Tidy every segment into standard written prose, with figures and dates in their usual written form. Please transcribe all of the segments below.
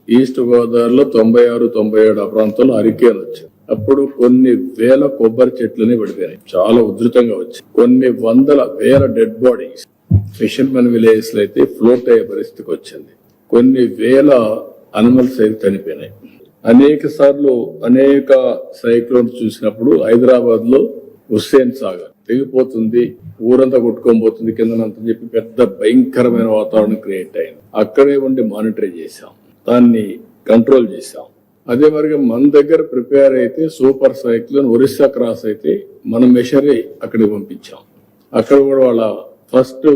East గోదావరిలో 96, 97 ఆ ప్రాంతంలో హరికేన్ వచ్చింది. అప్పుడు కొన్ని వేల కొబ్బరి చెట్లని పడిపోయినాయి, చాలా ఉధృతంగా వచ్చాయి. కొన్ని వందల వేల డెడ్ బాడీస్ ఫిషర్మెన్ విలేజెస్ లో అయితే ఫ్లోట్ అయ్యే పరిస్థితికి వచ్చింది. కొన్ని వేల అనిమల్స్ అయితే చనిపోయినాయి. అనేక సార్లు అనేక సైక్లోన్ చూసినప్పుడు హైదరాబాద్ లో హుస్సేన్ సాగర్ తెగిపోతుంది, ఊరంతా కొట్టుకోబోతుంది కిందనంత చెప్పి పెద్ద భయంకరమైన వాతావరణం క్రియేట్ అయింది. అక్కడే ఉండి మానిటర్ చేశాం, దాన్ని కంట్రోల్ చేశాం. అదే మరిగా మన దగ్గర ప్రిపేర్ అయితే సూపర్ సైక్లోన్ ఒరిస్సా క్రాస్ అయితే మనం మెషర్ అక్కడికి పంపించాం. అక్కడ కూడా వాళ్ళ ఫస్ట్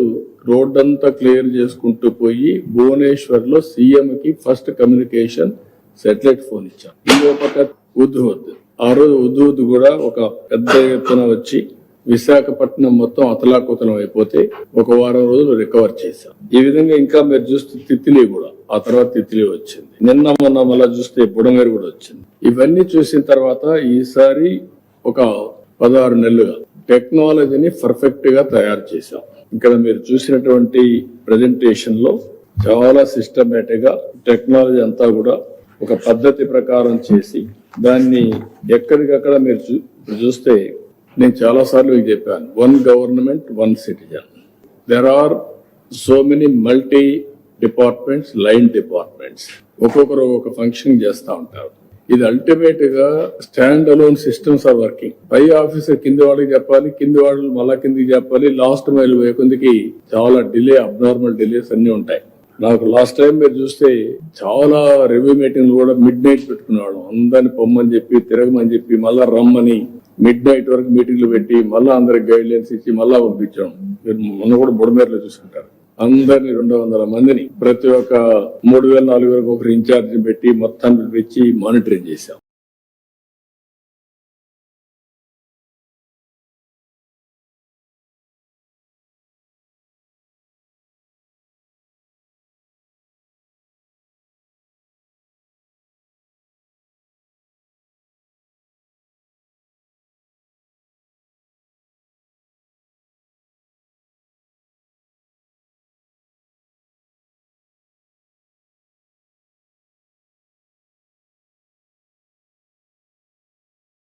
రోడ్ అంతా క్లియర్ చేసుకుంటూ పోయి భువనేశ్వర్ లో సీఎం కి ఫస్ట్ కమ్యూనికేషన్ సాటిలైట్ ఫోన్ ఇచ్చాం. ఇంకో పక్క ఉద్హుద్, ఆ రోజు ఉద్హుద్ కూడా ఒక పెద్ద ఎత్తున వచ్చి విశాఖపట్నం మొత్తం అతలాకుతలం అయిపోతే ఒక వారం రోజులు రికవర్ చేశాం. ఈ విధంగా ఇంకా మీరు చూస్తే తిత్లీ కూడా, ఆ తర్వాత తిత్లీ వచ్చింది. నిన్న మొన్న మళ్ళా చూస్తే బుడమేరు కూడా వచ్చింది. ఇవన్నీ చూసిన తర్వాత ఈసారి ఒక 16 నెలలుగా టెక్నాలజీని పర్ఫెక్ట్ గా తయారు చేశాం. ఇక్కడ మీరు చూసినటువంటి ప్రెజెంటేషన్ లో చాలా సిస్టమేటిక్ గా టెక్నాలజీ అంతా కూడా ఒక పద్ధతి ప్రకారం చేసి దాన్ని ఎక్కడికక్కడ మీరు చూస్తే నేను చాలా సార్లు మీకు చెప్పాను, 1 government 1 citizen. There are so many multi departments, line departments, ఒక్కొక్కరు ఒక్కొక్క ఫంక్షన్ చేస్తూ ఉంటారు. ఇది అల్టిమేట్ గా stand alone systems are working. పై ఆఫీసర్ కింది వాళ్ళకి చెప్పాలి, కింది వాళ్ళు మళ్ళా కిందికి చెప్పాలి, లాస్ట్ మైల్ పోయే కొందికి చాలా డిలే, అబ్నార్మల్ డిలేస్ అన్ని ఉంటాయి. నాకు లాస్ట్ టైం మీరు చూస్తే చాలా రివ్యూ మీటింగ్లు కూడా మిడ్ నైట్ పెట్టుకునేవాడు. అందరిని పొమ్మని చెప్పి, తిరగమని చెప్పి, మళ్ళా రమ్మని మిడ్ నైట్ వరకు మీటింగ్లు పెట్టి మళ్ళా అందరికి గైడ్ లైన్స్ ఇచ్చి మళ్ళా పంపించాం. మీరు మొన్న కూడా బుడమేరులో చూసుకుంటారు. అందరినీ 200 మందిని ప్రతి ఒక్క 3,000, 4,000 ఒకరు ఇన్ఛార్జ్ పెట్టి మొత్తాన్ని పిలిపించి మానిటరింగ్ చేశాం.